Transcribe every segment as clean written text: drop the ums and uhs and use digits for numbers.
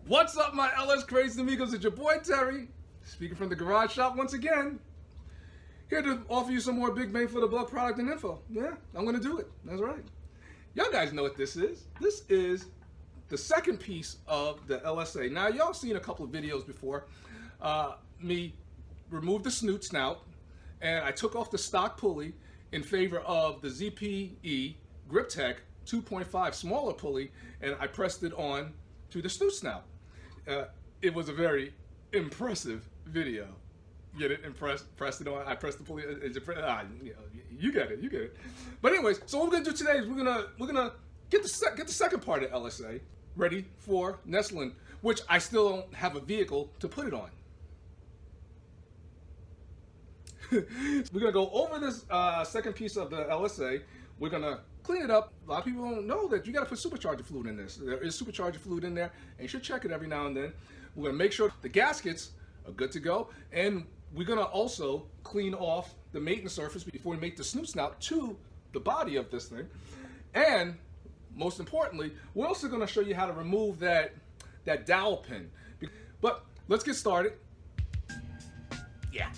What's up, my LS Crazy Amigos? It's your boy Terry, speaking from the garage shop once again. Here to offer you some more big bang for the buck product and info. Yeah, I'm gonna do it. That's right. Y'all guys know what this is. This is the second piece of the LSA. Now, y'all seen a couple of videos before. Me remove the snout, and I took off the stock pulley in favor of the ZPE Grip Tech 2.5 smaller pulley, and I pressed it on to the snout. It was a very impressive video. Get it? Pressed it on. I pressed the pulley. You get it. You get it. But anyways, so what we're gonna do today is we're gonna get the second part of LSA ready for nestling, which I still don't have a vehicle to put it on. We're gonna go over this second piece of the LSA. We're gonna clean it up. A lot of people don't know that you gotta put supercharger fluid in this. There is supercharger fluid in there, and you should check it every now and then. We're gonna make sure the gaskets are good to go, and we're gonna also clean off the maintenance surface before we make the snout to the body of this thing. And most importantly, we're also gonna show you how to remove that dowel pin. But let's get started. Yeah.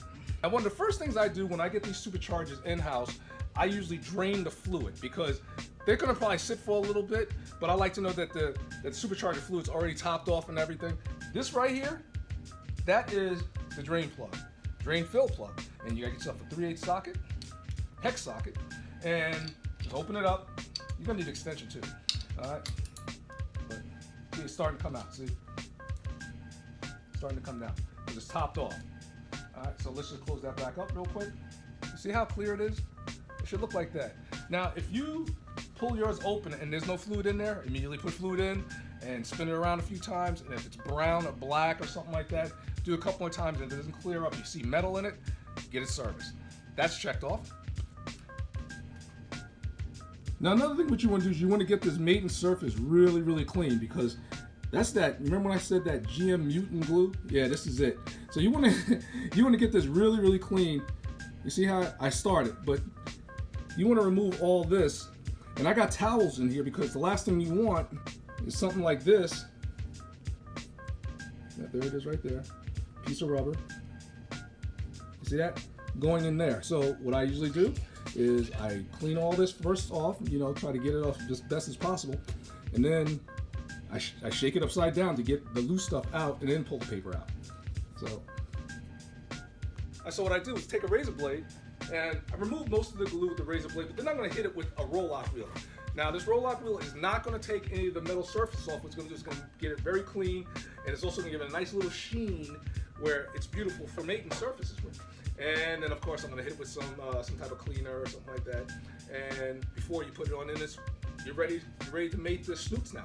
And one of the first things I do when I get these superchargers in-house, I usually drain the fluid because they're gonna probably sit for a little bit, but I like to know that the supercharger fluid's already topped off and everything. This right here, that is the drain plug, drain fill plug. And you gotta get yourself a 3/8 socket, hex socket, and just open it up. You're gonna need an extension too, all right? But see, it's starting to come out, see? It's starting to come down because it's topped off. All right, so let's just close that back up real quick. You see how clear it is? It should look like that. Now, if you pull yours open and there's no fluid in there, immediately put fluid in and spin it around a few times. And if it's brown or black or something like that, do a couple more times and it doesn't clear up. You see metal in it, get it serviced. That's checked off. Now, another thing what you want to do is you want to get this maintenance surface really, really clean because that's that. Remember when I said that GM mutant glue? Yeah, this is it. So you want to get this really, really clean. You see how I started, but you want to remove all this. And I got towels in here because the last thing you want is something like this. Yeah, there it is right there. Piece of rubber. You see that? Going in there. So what I usually do is I clean all this first off, try to get it off as best as possible. And then I shake it upside down to get the loose stuff out and then pull the paper out. So what I do is take a razor blade and I remove most of the glue with the razor blade, but then I'm going to hit it with a roll-lock wheel. Now this roll-lock wheel is not going to take any of the metal surface off. It's going to get it very clean, and it's also going to give it a nice little sheen where it's beautiful for maintenance surfaces with. And then of course I'm going to hit it with some type of cleaner or something like that. And before you put it on in this, you're ready to mate the snoots now.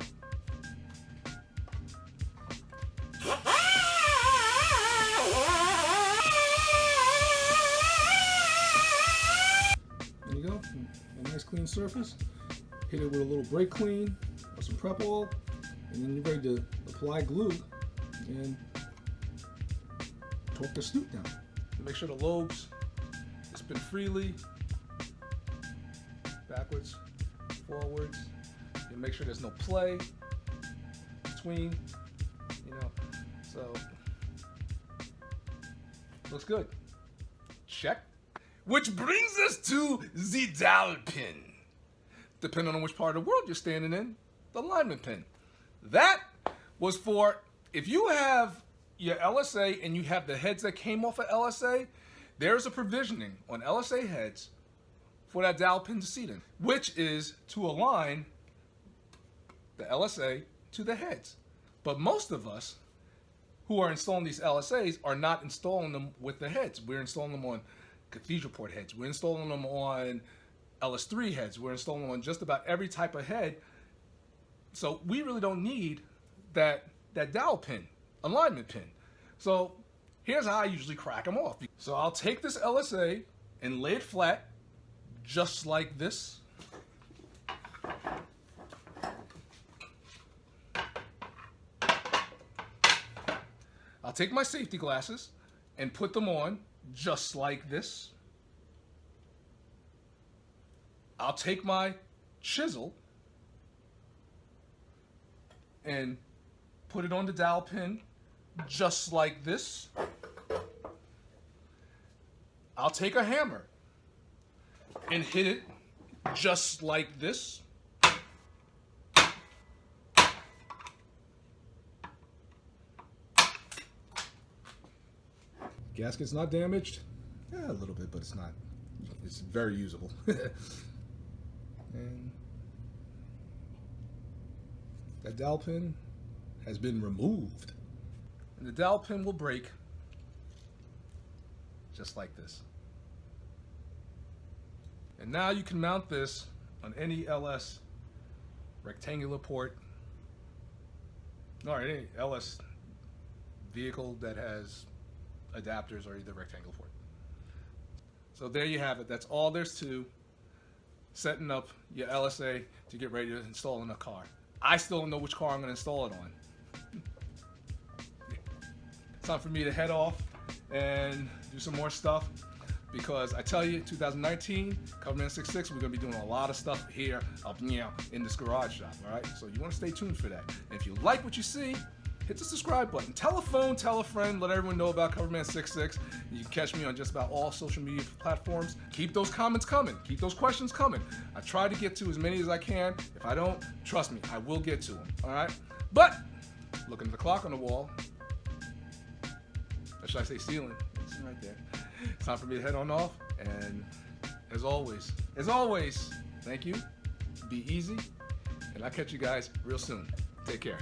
There you go, a nice clean surface. Hit it with a little brake clean or some prep oil, and then you're ready to apply glue and torque the snoot down. Make sure the lobes spin freely, backwards, forwards. And make sure there's no play between, so looks good. Check. Which brings us to the dowel pin. Depending on which part of the world you're standing in, the alignment pin. That was for if you have your LSA and you have the heads that came off of LSA, there's a provisioning on LSA heads for that dowel pin to seat in, which is to align the LSA to the heads. But most of us who are installing these LSAs are not installing them with the heads. We're installing them on cathedral port heads. We're installing them on LS3 heads. We're installing them on just about every type of head. So we really don't need that dowel pin, alignment pin. So here's how I usually crack them off. So I'll take this LSA and lay it flat, just like this. I'll take my safety glasses and put them on just like this. I'll take my chisel and put it on the dowel pin just like this. I'll take a hammer and hit it just like this. Gasket's not damaged. Yeah, a little bit, but it's not. It's very usable. And that dowel pin has been removed. And the dowel pin will break just like this. And now you can mount this on any LS rectangular port, or any LS vehicle that has adapters or either rectangular port. So there you have it. That's all there's to setting up your LSA to get ready to install in a car. I still don't know which car I'm going to install it on. It's time for me to head off and do some more stuff, because I tell you, 2019, Coverman 66, we're going to be doing a lot of stuff here up in this garage shop, all right? So you want to stay tuned for that. And if you like what you see, hit the subscribe button. Tell a phone, tell a friend, let everyone know about Coverman 66. You can catch me on just about all social media platforms. Keep those comments coming. Keep those questions coming. I try to get to as many as I can. If I don't, trust me, I will get to them, all right? But, looking at the clock on the wall, or should I say ceiling? It's right there. It's time for me to head on off. And as always, thank you. Be easy. And I'll catch you guys real soon. Take care.